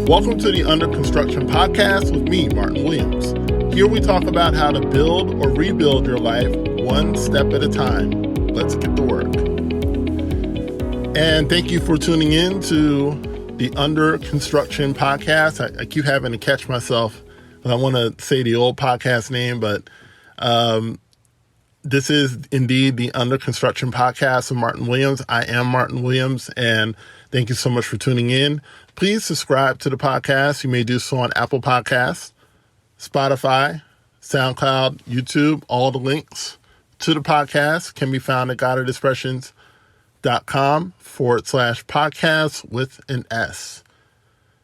Welcome to the Under Construction Podcast with me, Martin Williams. Here we talk about how to build or rebuild your life one step at a time. Let's get to work. And thank you for tuning in to the Under Construction Podcast. I keep having to catch myself. I want to say the old podcast name, but this is indeed the Under Construction Podcast with Martin Williams. I am Martin Williams, and thank you so much for tuning in. Please subscribe to the podcast. You may do so on Apple Podcasts, Spotify, SoundCloud, YouTube. All the links to the podcast can be found at godofexpressions.com/podcast with an S.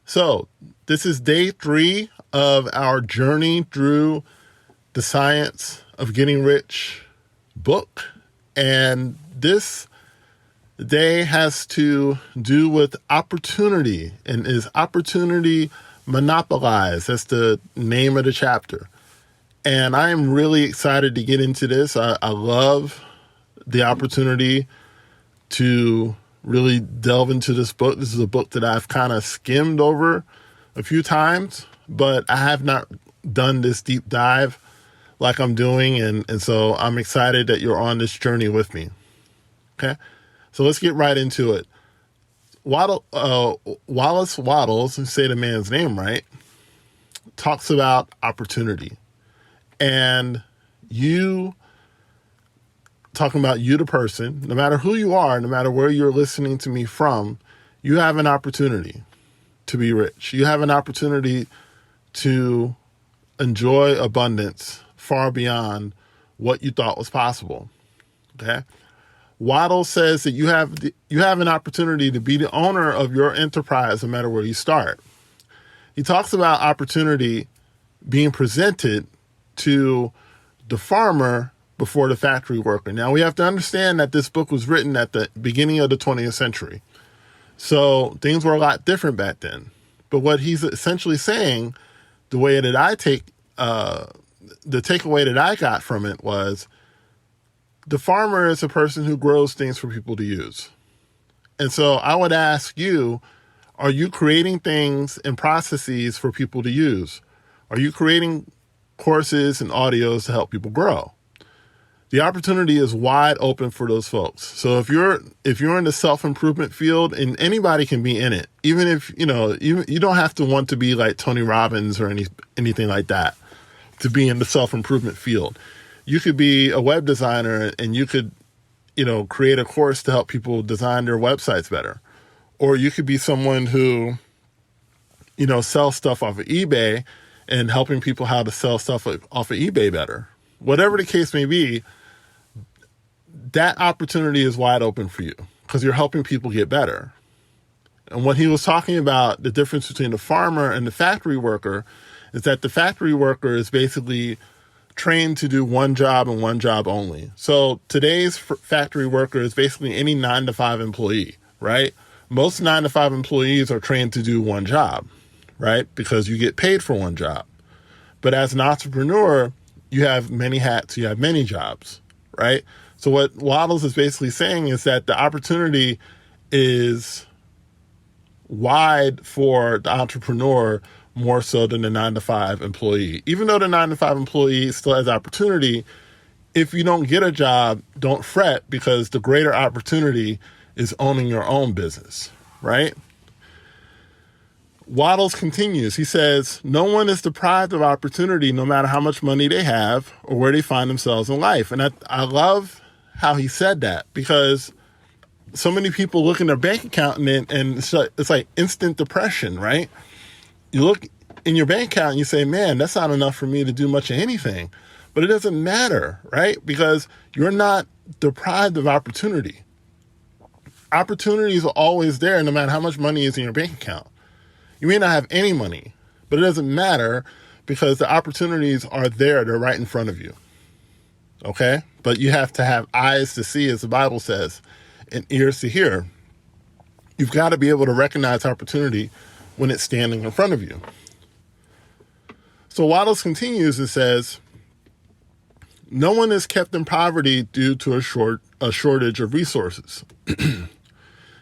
So this is day 3 of our journey through the Science of Getting Rich book. And this day has to do with opportunity, and is opportunity monopolized? That's the name of the chapter. And I am really excited to get into this. I love the opportunity to really delve into this book. This is a book that I've kind of skimmed over a few times, but I have not done this deep dive like I'm doing. And so I'm excited that you're on this journey with me. Okay. So let's get right into it. Wallace Wattles, say the man's name right, talks about opportunity. And you, talking about you, the person, no matter who you are, no matter where you're listening to me from, you have an opportunity to be rich. You have an opportunity to enjoy abundance far beyond what you thought was possible. Okay? Waddle says that you have an opportunity to be the owner of your enterprise no matter where you start. He talks about opportunity being presented to the farmer before the factory worker. Now, we have to understand that this book was written at the beginning of the 20th century. So things were a lot different back then. But what he's essentially saying, the way that the takeaway that I got from it was, the farmer is a person who grows things for people to use. And so I would ask you, are you creating things and processes for people to use? Are you creating courses and audios to help people grow? The opportunity is wide open for those folks. So if you're in the self-improvement field, and anybody can be in it, even if, you don't have to want to be like Tony Robbins or anything like that to be in the self-improvement field. You could be a web designer and you could, create a course to help people design their websites better. Or you could be someone who, sells stuff off of eBay and helping people how to sell stuff off of eBay better. Whatever the case may be, that opportunity is wide open for you because you're helping people get better. And what he was talking about, the difference between the farmer and the factory worker, is that the factory worker is basically trained to do one job and one job only. So today's factory worker is basically any 9-to-5 employee, right? Most 9-to-5 employees are trained to do one job, right? Because you get paid for one job. But as an entrepreneur, you have many hats, you have many jobs, right? So what Waddles is basically saying is that the opportunity is wide for the entrepreneur more so than the 9-to-5 employee. Even though the 9-to-5 employee still has opportunity, if you don't get a job, don't fret, because the greater opportunity is owning your own business, right? Waddles continues. He says, no one is deprived of opportunity no matter how much money they have or where they find themselves in life. And I love how he said that, because so many people look in their bank account and it's like instant depression, right? You look in your bank account and you say, man, that's not enough for me to do much of anything. But it doesn't matter, right? Because you're not deprived of opportunity. Opportunities are always there no matter how much money is in your bank account. You may not have any money, but it doesn't matter because the opportunities are there. They're right in front of you. Okay? But you have to have eyes to see, as the Bible says, and ears to hear. You've got to be able to recognize opportunity when it's standing in front of you. So Waddles continues and says, no one is kept in poverty due to a shortage of resources.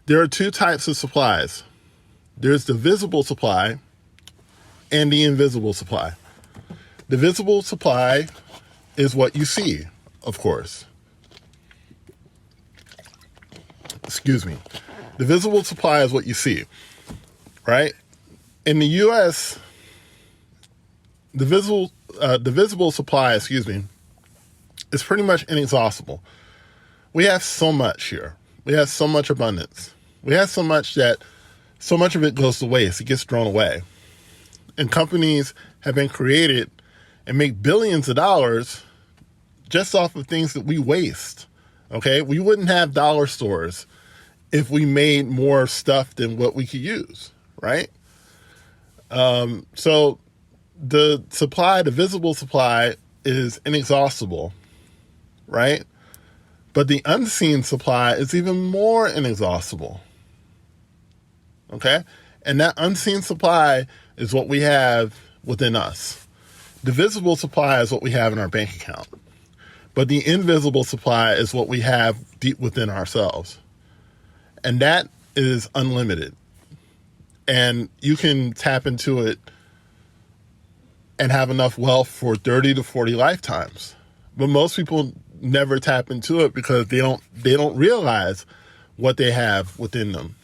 There are two types of supplies. There's the visible supply, and the invisible supply. The visible supply is what you see, of course. Excuse me. The visible supply is what you see, right? In the U.S., the visible supply, is pretty much inexhaustible. We have so much here. We have so much abundance. We have so much that so much of it goes to waste. It gets thrown away. And companies have been created and make billions of dollars just off of things that we waste. Okay? We wouldn't have dollar stores if we made more stuff than what we could use, right? So the supply, the visible supply, is inexhaustible, right? But the unseen supply is even more inexhaustible. Okay? And that unseen supply is what we have within us. The visible supply is what we have in our bank account. But the invisible supply is what we have deep within ourselves. And that is unlimited. And you can tap into it and have enough wealth for 30 to 40 lifetimes. But most people never tap into it because they don't realize what they have within them.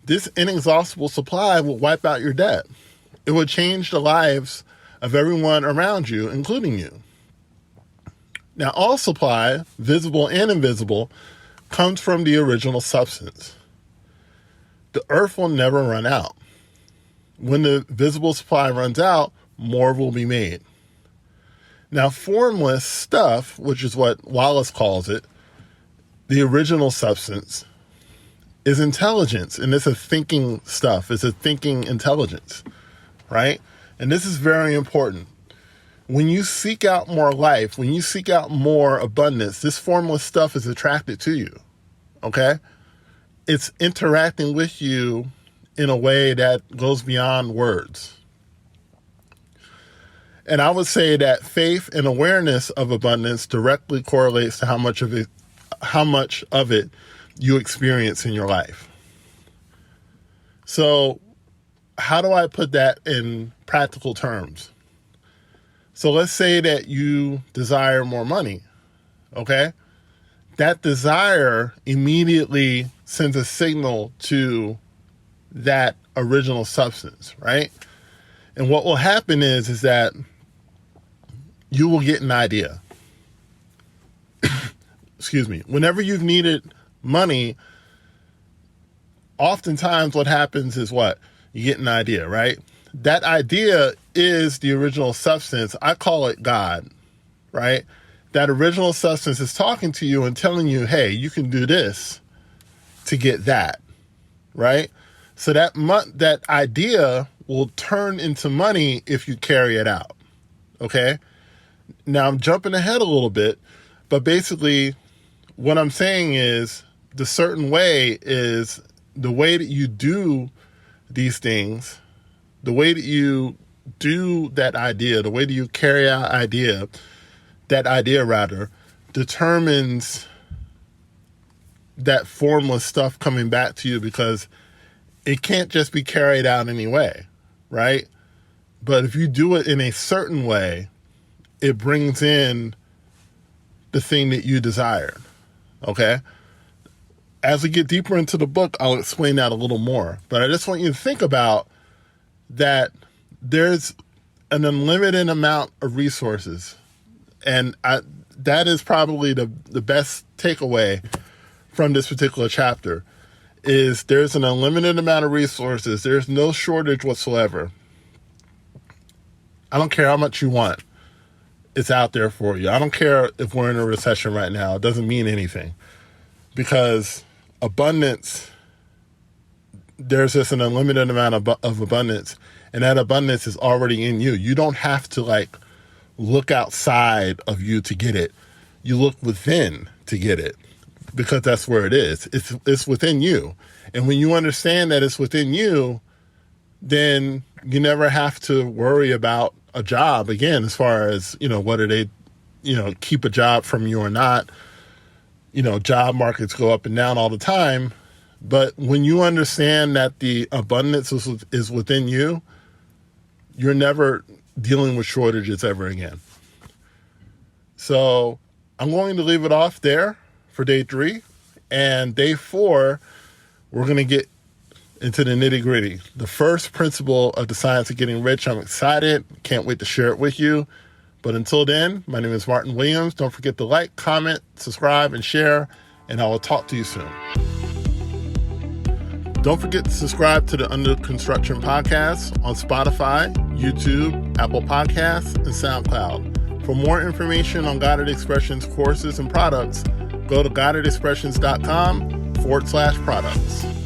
This inexhaustible supply will wipe out your debt. It will change the lives of everyone around you, including you. Now, all supply, visible and invisible, comes from the original substance. The earth will never run out. When the visible supply runs out, more will be made. Now, formless stuff, which is what Wallace calls it, the original substance, is intelligence. And it's a thinking stuff. It's a thinking intelligence, right? And this is very important. When you seek out more life, when you seek out more abundance, this formless stuff is attracted to you, okay? It's interacting with you in a way that goes beyond words. And I would say that faith and awareness of abundance directly correlates to how much of it you experience in your life. So how do I put that in practical terms? So let's say that you desire more money, okay? That desire immediately sends a signal to that original substance, right? And what will happen is that you will get an idea. Excuse me. Whenever you've needed money, oftentimes what happens is what? You get an idea, right? That idea is the original substance. I call it God, right? That original substance is talking to you and telling you, hey, you can do this to get that, right? So that idea will turn into money if you carry it out, okay? Now, I'm jumping ahead a little bit, but basically what I'm saying is the certain way is the way that you do these things, the way that you do that idea, the way that you carry out that idea determines that formless stuff coming back to you, because it can't just be carried out anyway, right? But if you do it in a certain way, it brings in the thing that you desired, okay? As we get deeper into the book, I'll explain that a little more. But I just want you to think about that there's an unlimited amount of resources. And that is probably the best takeaway from this particular chapter, is there's an unlimited amount of resources. There's no shortage whatsoever. I don't care how much you want. It's out there for you. I don't care if we're in a recession right now. It doesn't mean anything, because abundance, there's just an unlimited amount of abundance, and that abundance is already in you. You don't have to look outside of you to get it. You look within to get it, because that's where it is. It's within you. And when you understand that it's within you, then you never have to worry about a job again, as far as, whether they, keep a job from you or not. Job markets go up and down all the time. But when you understand that the abundance is within you, you're never dealing with shortages ever again. So I'm going to leave it off there for day 3. And day 4, we're going to get into the nitty-gritty. The first principle of the science of getting rich. I'm excited. Can't wait to share it with you. But until then, my name is Martin Williams. Don't forget to like, comment, subscribe, and share. And I will talk to you soon. Don't forget to subscribe to the Under Construction podcast on Spotify, YouTube, Apple Podcasts, and SoundCloud. For more information on Guided Expressions courses and products, go to guidedexpressions.com/products.